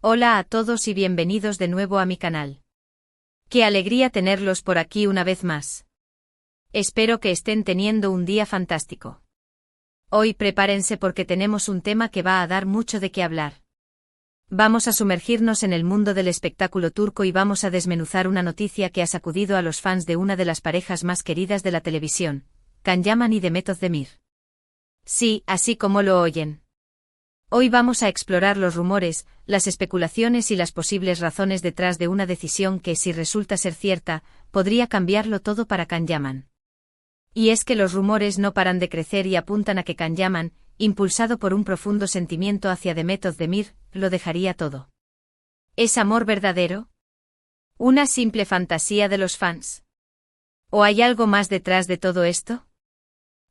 Hola a todos y bienvenidos de nuevo a mi canal. Qué alegría tenerlos por aquí una vez más. Espero que estén teniendo un día fantástico. Hoy prepárense porque tenemos un tema que va a dar mucho de qué hablar. Vamos a sumergirnos en el mundo del espectáculo turco y vamos a desmenuzar una noticia que ha sacudido a los fans de una de las parejas más queridas de la televisión, Can Yaman y Demet Özdemir. Sí, así como lo oyen. Hoy vamos a explorar los rumores, las especulaciones y las posibles razones detrás de una decisión que, si resulta ser cierta, podría cambiarlo todo para Can Yaman. Y es que los rumores no paran de crecer y apuntan a que Can Yaman, impulsado por un profundo sentimiento hacia Demet Özdemir, lo dejaría todo. ¿Es amor verdadero? ¿Una simple fantasía de los fans? ¿O hay algo más detrás de todo esto?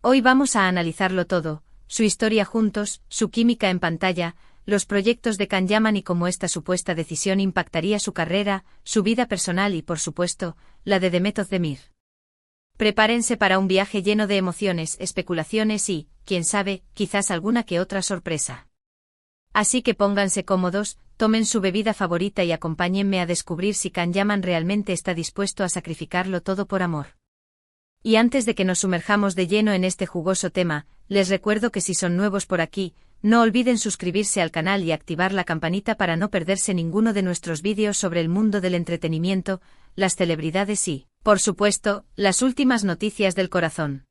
Hoy vamos a analizarlo todo. Su historia juntos, su química en pantalla, los proyectos de Can Yaman y cómo esta supuesta decisión impactaría su carrera, su vida personal y, por supuesto, la de Demet Özdemir. Prepárense para un viaje lleno de emociones, especulaciones y, quién sabe, quizás alguna que otra sorpresa. Así que pónganse cómodos, tomen su bebida favorita y acompáñenme a descubrir si Can Yaman realmente está dispuesto a sacrificarlo todo por amor. Y antes de que nos sumerjamos de lleno en este jugoso tema, les recuerdo que si son nuevos por aquí, no olviden suscribirse al canal y activar la campanita para no perderse ninguno de nuestros vídeos sobre el mundo del entretenimiento, las celebridades y, por supuesto, las últimas noticias del corazón.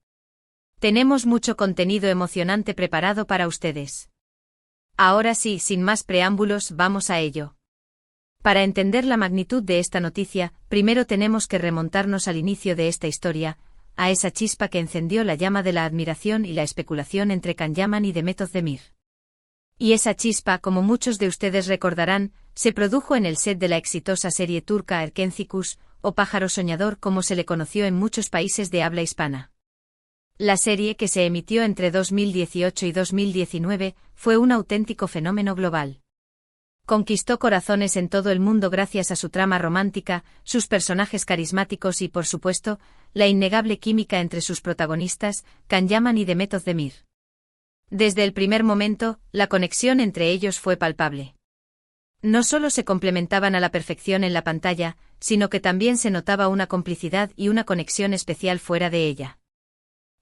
Tenemos mucho contenido emocionante preparado para ustedes. Ahora sí, sin más preámbulos, vamos a ello. Para entender la magnitud de esta noticia, primero tenemos que remontarnos al inicio de esta historia, a esa chispa que encendió la llama de la admiración y la especulación entre Can Yaman y Demet Özdemir. Y esa chispa, como muchos de ustedes recordarán, se produjo en el set de la exitosa serie turca Erkenci Kuş, o Pájaro Soñador como se le conoció en muchos países de habla hispana. La serie, que se emitió entre 2018 y 2019, fue un auténtico fenómeno global. Conquistó corazones en todo el mundo gracias a su trama romántica, sus personajes carismáticos y, por supuesto, la innegable química entre sus protagonistas, Can Yaman y Demet Özdemir. Desde el primer momento, la conexión entre ellos fue palpable. No solo se complementaban a la perfección en la pantalla, sino que también se notaba una complicidad y una conexión especial fuera de ella.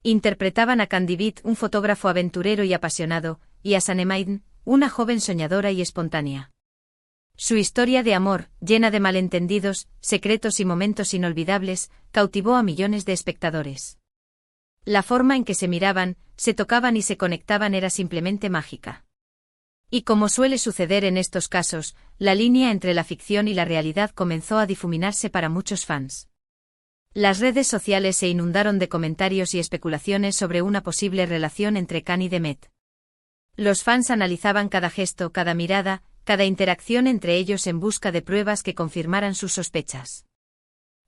Interpretaban a Can Divit, un fotógrafo aventurero y apasionado, y a Sanem, una joven soñadora y espontánea. Su historia de amor, llena de malentendidos, secretos y momentos inolvidables, cautivó a millones de espectadores. La forma en que se miraban, se tocaban y se conectaban era simplemente mágica. Y como suele suceder en estos casos, la línea entre la ficción y la realidad comenzó a difuminarse para muchos fans. Las redes sociales se inundaron de comentarios y especulaciones sobre una posible relación entre Can y Demet. Los fans analizaban cada gesto, cada mirada, cada interacción entre ellos en busca de pruebas que confirmaran sus sospechas.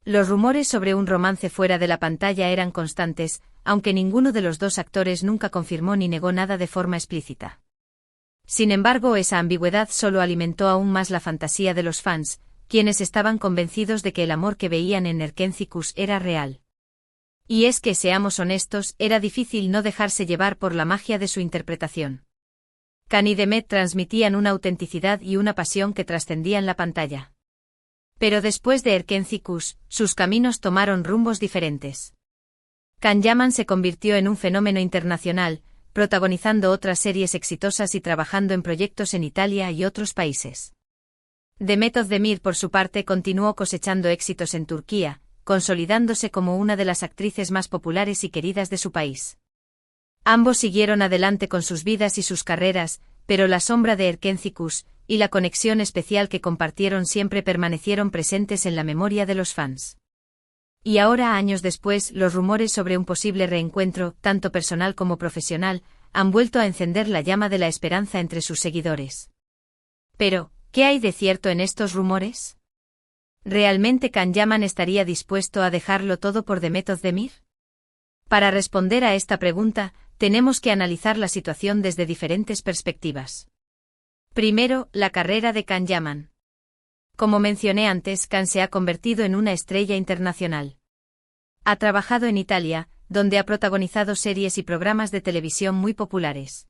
Los rumores sobre un romance fuera de la pantalla eran constantes, aunque ninguno de los dos actores nunca confirmó ni negó nada de forma explícita. Sin embargo, esa ambigüedad solo alimentó aún más la fantasía de los fans, quienes estaban convencidos de que el amor que veían en Erkenci Kuş era real. Y es que, seamos honestos, era difícil no dejarse llevar por la magia de su interpretación. Can y Demet transmitían una autenticidad y una pasión que trascendían la pantalla. Pero después de Erkenci Kuş, sus caminos tomaron rumbos diferentes. Can Yaman se convirtió en un fenómeno internacional, protagonizando otras series exitosas y trabajando en proyectos en Italia y otros países. Demet Özdemir, por su parte, continuó cosechando éxitos en Turquía, consolidándose como una de las actrices más populares y queridas de su país. Ambos siguieron adelante con sus vidas y sus carreras, pero la sombra de Erkenci Kuş y la conexión especial que compartieron siempre permanecieron presentes en la memoria de los fans. Y ahora, años después, los rumores sobre un posible reencuentro, tanto personal como profesional, han vuelto a encender la llama de la esperanza entre sus seguidores. Pero, ¿qué hay de cierto en estos rumores? ¿Realmente Can Yaman estaría dispuesto a dejarlo todo por Demet Özdemir? Para responder a esta pregunta, tenemos que analizar la situación desde diferentes perspectivas. Primero, la carrera de Can Yaman. Como mencioné antes, Can se ha convertido en una estrella internacional. Ha trabajado en Italia, donde ha protagonizado series y programas de televisión muy populares.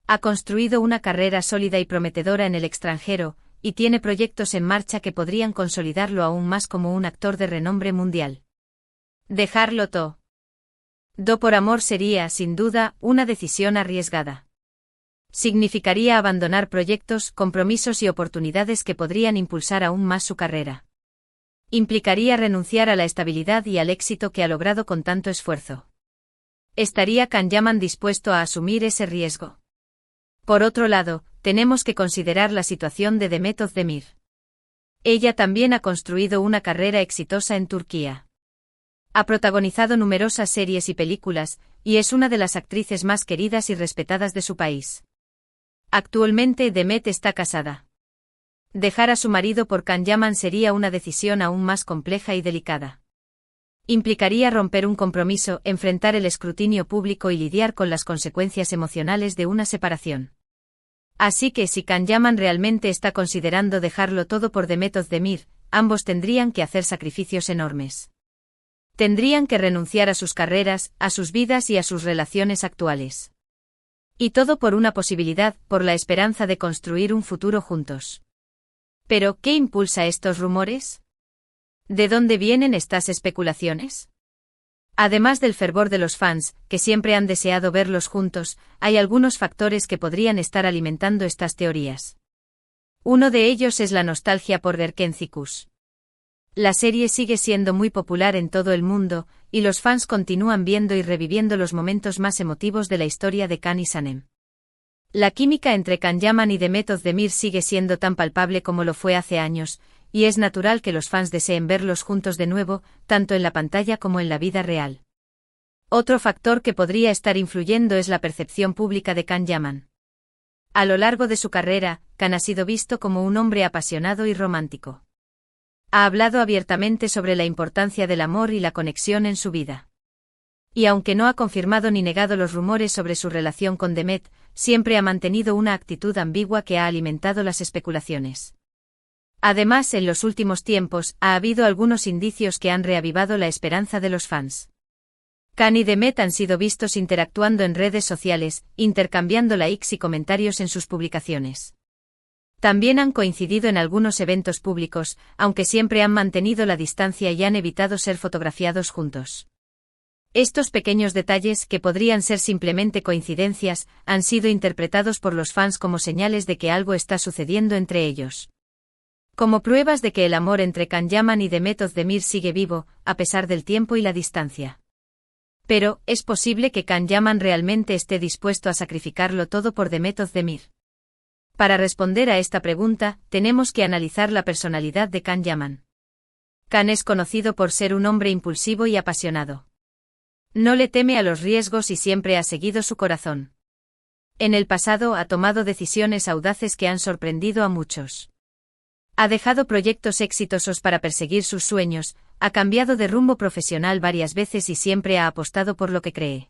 Ha construido una carrera sólida y prometedora en el extranjero, y tiene proyectos en marcha que podrían consolidarlo aún más como un actor de renombre mundial. Dejarlo todo por amor sería, sin duda, una decisión arriesgada. Significaría abandonar proyectos, compromisos y oportunidades que podrían impulsar aún más su carrera. Implicaría renunciar a la estabilidad y al éxito que ha logrado con tanto esfuerzo. ¿Estaría Can Yaman dispuesto a asumir ese riesgo? Por otro lado, tenemos que considerar la situación de Demet Özdemir. Ella también ha construido una carrera exitosa en Turquía. Ha protagonizado numerosas series y películas, y es una de las actrices más queridas y respetadas de su país. Actualmente Demet está casada. Dejar a su marido por Can Yaman sería una decisión aún más compleja y delicada. Implicaría romper un compromiso, enfrentar el escrutinio público y lidiar con las consecuencias emocionales de una separación. Así que si Can Yaman realmente está considerando dejarlo todo por Demet Özdemir, ambos tendrían que hacer sacrificios enormes. Tendrían que renunciar a sus carreras, a sus vidas y a sus relaciones actuales. Y todo por una posibilidad, por la esperanza de construir un futuro juntos. ¿Pero qué impulsa estos rumores? ¿De dónde vienen estas especulaciones? Además del fervor de los fans, que siempre han deseado verlos juntos, hay algunos factores que podrían estar alimentando estas teorías. Uno de ellos es la nostalgia por Gerkencikus. La serie sigue siendo muy popular en todo el mundo, y los fans continúan viendo y reviviendo los momentos más emotivos de la historia de Can y Sanem. La química entre Can Yaman y Demet Özdemir sigue siendo tan palpable como lo fue hace años, y es natural que los fans deseen verlos juntos de nuevo, tanto en la pantalla como en la vida real. Otro factor que podría estar influyendo es la percepción pública de Can Yaman. A lo largo de su carrera, Can ha sido visto como un hombre apasionado y romántico. Ha hablado abiertamente sobre la importancia del amor y la conexión en su vida. Y aunque no ha confirmado ni negado los rumores sobre su relación con Demet, siempre ha mantenido una actitud ambigua que ha alimentado las especulaciones. Además, en los últimos tiempos, ha habido algunos indicios que han reavivado la esperanza de los fans. Can y Demet han sido vistos interactuando en redes sociales, intercambiando likes y comentarios en sus publicaciones. También han coincidido en algunos eventos públicos, aunque siempre han mantenido la distancia y han evitado ser fotografiados juntos. Estos pequeños detalles, que podrían ser simplemente coincidencias, han sido interpretados por los fans como señales de que algo está sucediendo entre ellos. Como pruebas de que el amor entre Can Yaman y Demet Özdemir sigue vivo, a pesar del tiempo y la distancia. Pero, ¿es posible que Can Yaman realmente esté dispuesto a sacrificarlo todo por Demet Özdemir? Para responder a esta pregunta, tenemos que analizar la personalidad de Can Yaman. Can es conocido por ser un hombre impulsivo y apasionado. No le teme a los riesgos y siempre ha seguido su corazón. En el pasado ha tomado decisiones audaces que han sorprendido a muchos. Ha dejado proyectos exitosos para perseguir sus sueños, ha cambiado de rumbo profesional varias veces y siempre ha apostado por lo que cree.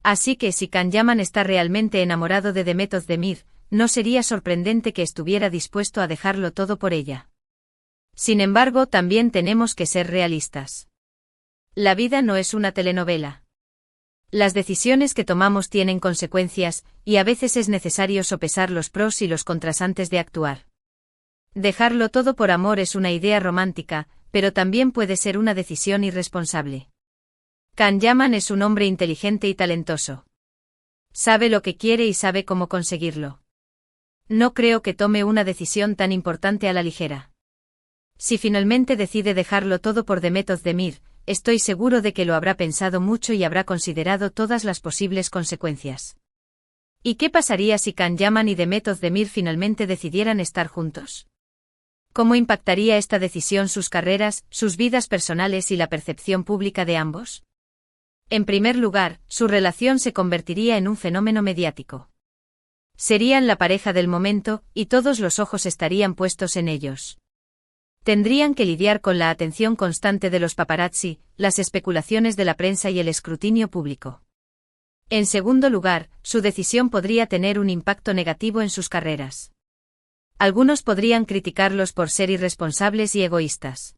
Así que si Can Yaman está realmente enamorado de Demet Özdemir, no sería sorprendente que estuviera dispuesto a dejarlo todo por ella. Sin embargo, también tenemos que ser realistas. La vida no es una telenovela. Las decisiones que tomamos tienen consecuencias, y a veces es necesario sopesar los pros y los contras antes de actuar. Dejarlo todo por amor es una idea romántica, pero también puede ser una decisión irresponsable. Can Yaman es un hombre inteligente y talentoso. Sabe lo que quiere y sabe cómo conseguirlo. No creo que tome una decisión tan importante a la ligera. Si finalmente decide dejarlo todo por Demet Özdemir, estoy seguro de que lo habrá pensado mucho y habrá considerado todas las posibles consecuencias. ¿Y qué pasaría si Can Yaman y Demet Özdemir finalmente decidieran estar juntos? ¿Cómo impactaría esta decisión sus carreras, sus vidas personales y la percepción pública de ambos? En primer lugar, su relación se convertiría en un fenómeno mediático. Serían la pareja del momento, y todos los ojos estarían puestos en ellos. Tendrían que lidiar con la atención constante de los paparazzi, las especulaciones de la prensa y el escrutinio público. En segundo lugar, su decisión podría tener un impacto negativo en sus carreras. Algunos podrían criticarlos por ser irresponsables y egoístas.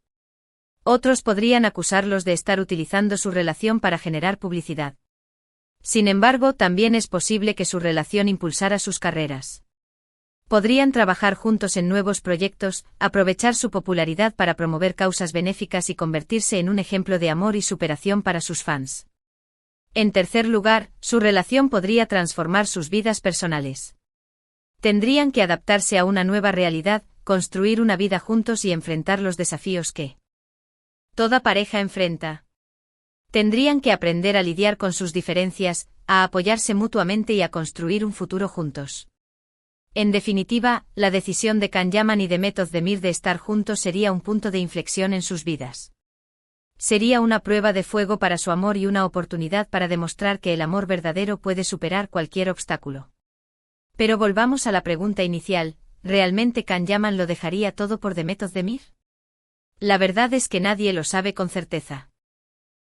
Otros podrían acusarlos de estar utilizando su relación para generar publicidad. Sin embargo, también es posible que su relación impulsara sus carreras. Podrían trabajar juntos en nuevos proyectos, aprovechar su popularidad para promover causas benéficas y convertirse en un ejemplo de amor y superación para sus fans. En tercer lugar, su relación podría transformar sus vidas personales. Tendrían que adaptarse a una nueva realidad, construir una vida juntos y enfrentar los desafíos que toda pareja enfrenta. Tendrían que aprender a lidiar con sus diferencias, a apoyarse mutuamente y a construir un futuro juntos. En definitiva, la decisión de Can Yaman y de Method Demir de estar juntos sería un punto de inflexión en sus vidas. Sería una prueba de fuego para su amor y una oportunidad para demostrar que el amor verdadero puede superar cualquier obstáculo. Pero volvamos a la pregunta inicial, ¿realmente Can Yaman lo dejaría todo por The Method Demir? La verdad es que nadie lo sabe con certeza.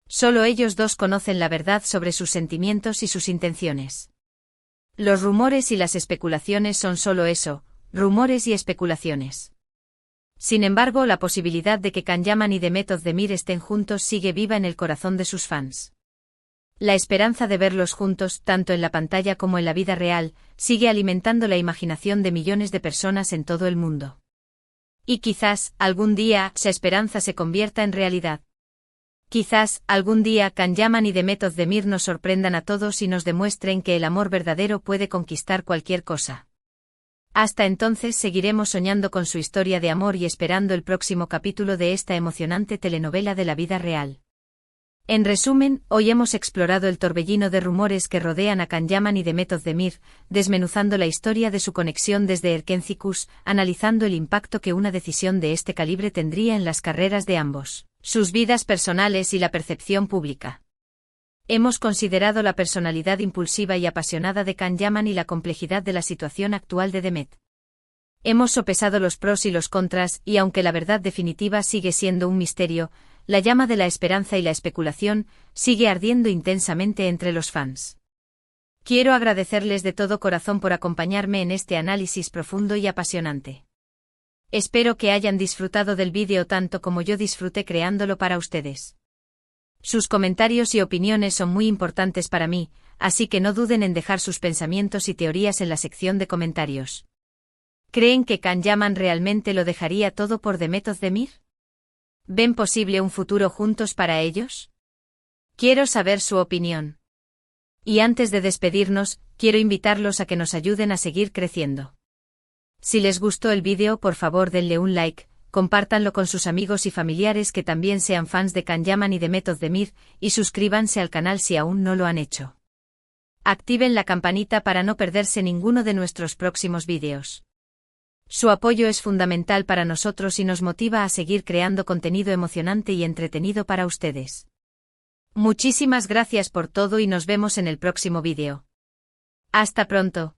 Solo ellos dos conocen la verdad sobre sus sentimientos y sus intenciones. Los rumores y las especulaciones son solo eso, rumores y especulaciones. Sin embargo, la posibilidad de que Can Yaman y The Method Demir estén juntos sigue viva en el corazón de sus fans. La esperanza de verlos juntos, tanto en la pantalla como en la vida real, sigue alimentando la imaginación de millones de personas en todo el mundo. Y quizás, algún día, esa esperanza se convierta en realidad. Quizás, algún día, Can Yaman y The Method Demir nos sorprendan a todos y nos demuestren que el amor verdadero puede conquistar cualquier cosa. Hasta entonces seguiremos soñando con su historia de amor y esperando el próximo capítulo de esta emocionante telenovela de la vida real. En resumen, hoy hemos explorado el torbellino de rumores que rodean a Can Yaman y The Method Demir, desmenuzando la historia de su conexión desde Erkencikus, analizando el impacto que una decisión de este calibre tendría en las carreras de ambos, sus vidas personales y la percepción pública. Hemos considerado la personalidad impulsiva y apasionada de Can Yaman y la complejidad de la situación actual de Demet. Hemos sopesado los pros y los contras y aunque la verdad definitiva sigue siendo un misterio, la llama de la esperanza y la especulación sigue ardiendo intensamente entre los fans. Quiero agradecerles de todo corazón por acompañarme en este análisis profundo y apasionante. Espero que hayan disfrutado del vídeo tanto como yo disfruté creándolo para ustedes. Sus comentarios y opiniones son muy importantes para mí, así que no duden en dejar sus pensamientos y teorías en la sección de comentarios. ¿Creen que Can Yaman realmente lo dejaría todo por The Method Demir? ¿Ven posible un futuro juntos para ellos? Quiero saber su opinión. Y antes de despedirnos, quiero invitarlos a que nos ayuden a seguir creciendo. Si les gustó el vídeo, por favor denle un like, compártanlo con sus amigos y familiares que también sean fans de Can Yaman y de Method Demir, y suscríbanse al canal si aún no lo han hecho. Activen la campanita para no perderse ninguno de nuestros próximos vídeos. Su apoyo es fundamental para nosotros y nos motiva a seguir creando contenido emocionante y entretenido para ustedes. Muchísimas gracias por todo y nos vemos en el próximo vídeo. Hasta pronto.